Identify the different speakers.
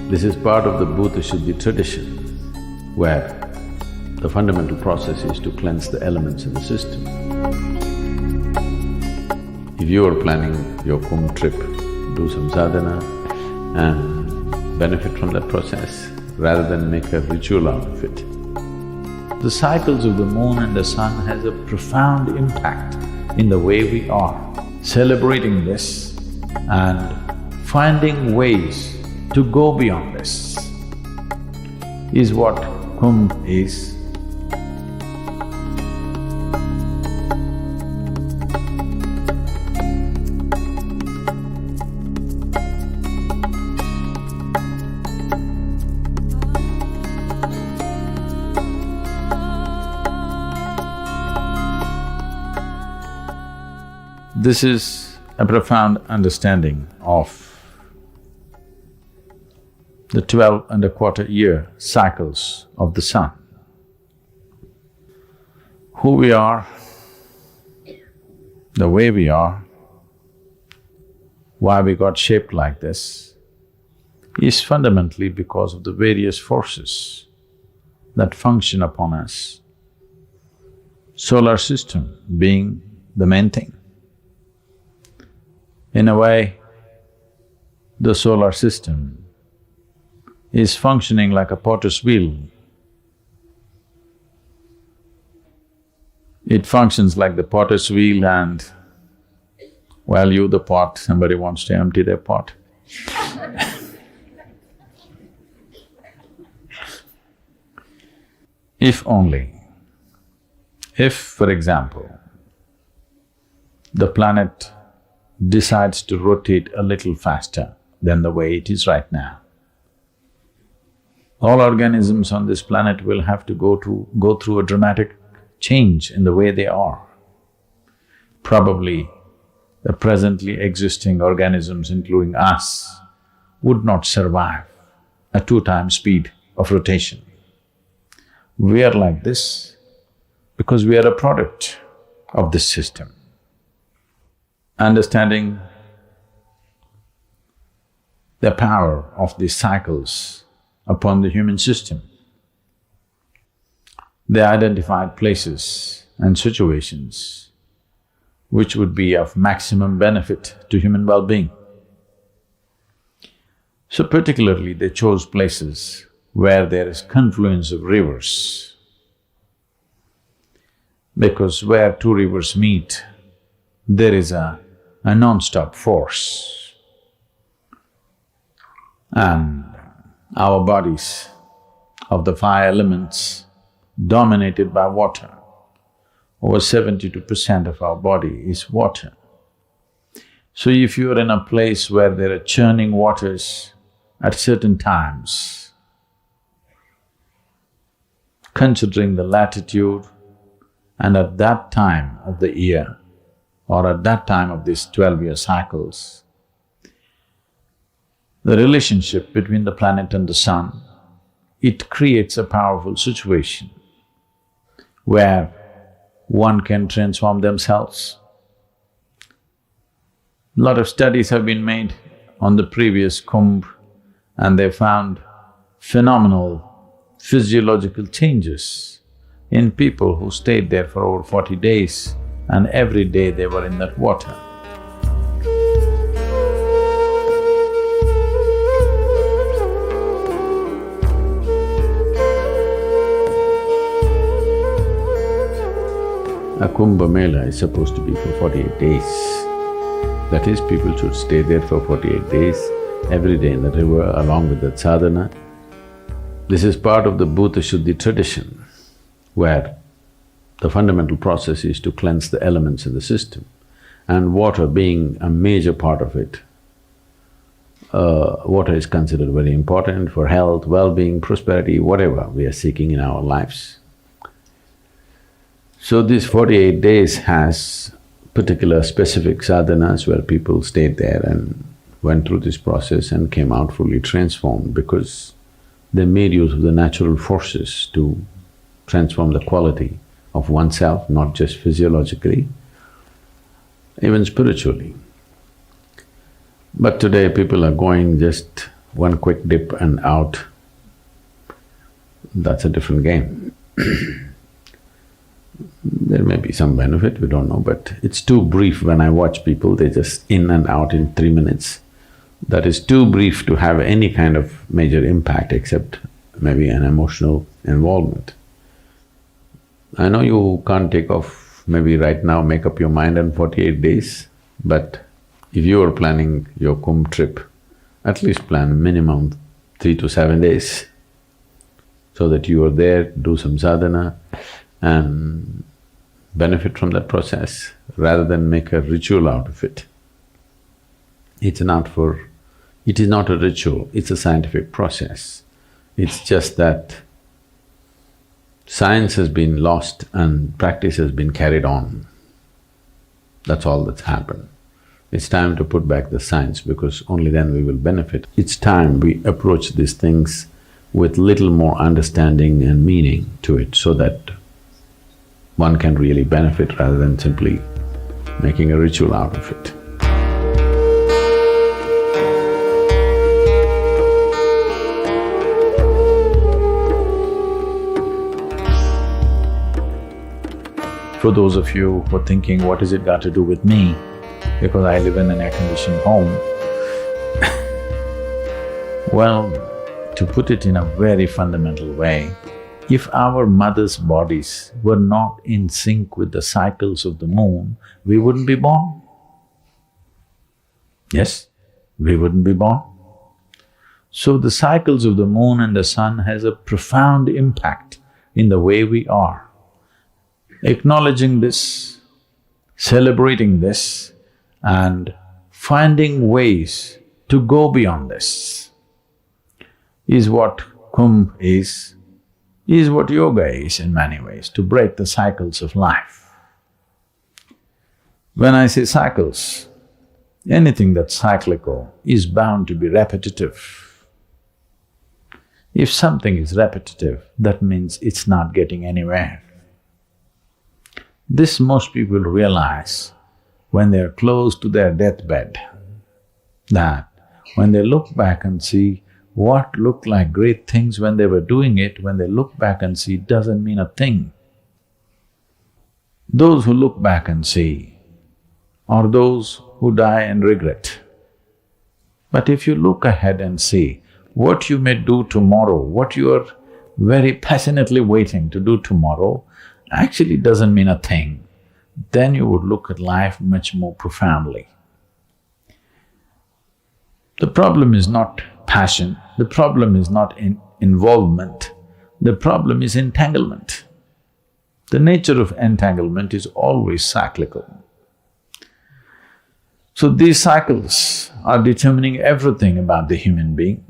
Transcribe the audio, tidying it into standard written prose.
Speaker 1: This is part of the Bhuta Shuddhi tradition, where the fundamental process is to cleanse the elements in the system. If you are planning your Kumbh trip, do some sadhana and benefit from that process rather than make a ritual out of it. The cycles of the moon and the sun has a profound impact in the way we are. Celebrating this and finding ways to go beyond this is what Kumbh is. This is a profound understanding of the 12.25-year cycles of the sun. Who we are, the way we are, why we got shaped like this, is fundamentally because of the various forces that function upon us. Solar system being the main thing. In a way, the solar system is functioning like a potter's wheel. It functions like the potter's wheel and, while you the pot, somebody wants to empty their pot. If only, if, for example, the planet decides to rotate a little faster than the way it is right now, all organisms on this planet will have to go through a dramatic change in the way they are. Probably the presently existing organisms, including us, would not survive a 2 times speed of rotation. We are like this because we are a product of this system. Understanding the power of these cycles upon the human system, they identified places and situations which would be of maximum benefit to human well-being. So particularly they chose places where there is confluence of rivers, because where 2 rivers meet, there is a non-stop force. And our bodies of the 5 elements dominated by water, over 72% of our body is water. So if you're in a place where there are churning waters at certain times, considering the latitude and at that time of the year or at that time of these 12-year cycles, the relationship between the planet and the sun, it creates a powerful situation where one can transform themselves. A lot of studies have been made on the previous Kumbh and they found phenomenal physiological changes in people who stayed there for over 40 days and every day they were in that water. A Kumbh Mela is supposed to be for 48 days. That is, people should stay there for 48 days, every day in the river along with that sadhana. This is part of the Bhuta Shuddhi tradition, where the fundamental process is to cleanse the elements in the system, and water being a major part of it. Water is considered very important for health, well-being, prosperity, whatever we are seeking in our lives. So these 48 days has particular specific sadhanas where people stayed there and went through this process and came out fully transformed, because they made use of the natural forces to transform the quality of oneself, not just physiologically, even spiritually. But today people are going just one quick dip and out, that's a different game. There may be some benefit, we don't know, but it's too brief. When I watch people, they just in and out in 3 minutes. That is too brief to have any kind of major impact except maybe an emotional involvement. I know you can't take off, maybe right now make up your mind in 48 days, but if you are planning your Kumbh trip, at least plan minimum 3 to 7 days, so that you are there, do some sadhana and benefit from that process, rather than make a ritual out of it. It is not a ritual, it's a scientific process. It's just that science has been lost and practice has been carried on. That's all that's happened. It's time to put back the science, because only then we will benefit. It's time we approach these things with little more understanding and meaning to it, so that one can really benefit rather than simply making a ritual out of it.
Speaker 2: For those of you who are thinking, what has it got to do with me? Because I live in an air-conditioned home. Well, to put it in a very fundamental way, if our mothers' bodies were not in sync with the cycles of the moon, we wouldn't be born. Yes, we wouldn't be born. So the cycles of the moon and the sun has a profound impact in the way we are. Acknowledging this, celebrating this, and finding ways to go beyond this is what Kumbh is what yoga is in many ways, to break the cycles of life. When I say cycles, anything that's cyclical is bound to be repetitive. If something is repetitive, that means it's not getting anywhere. This most people realize when they're close to their deathbed, that when they look back and see what looked like great things when they were doing it, when they look back and see, it doesn't mean a thing. Those who look back and see are those who die and regret. But if you look ahead and see what you may do tomorrow, what you are very passionately waiting to do tomorrow, actually doesn't mean a thing, then you would look at life much more profoundly. The problem is not passion, the problem is not involvement, the problem is entanglement. The nature of entanglement is always cyclical. So these cycles are determining everything about the human being.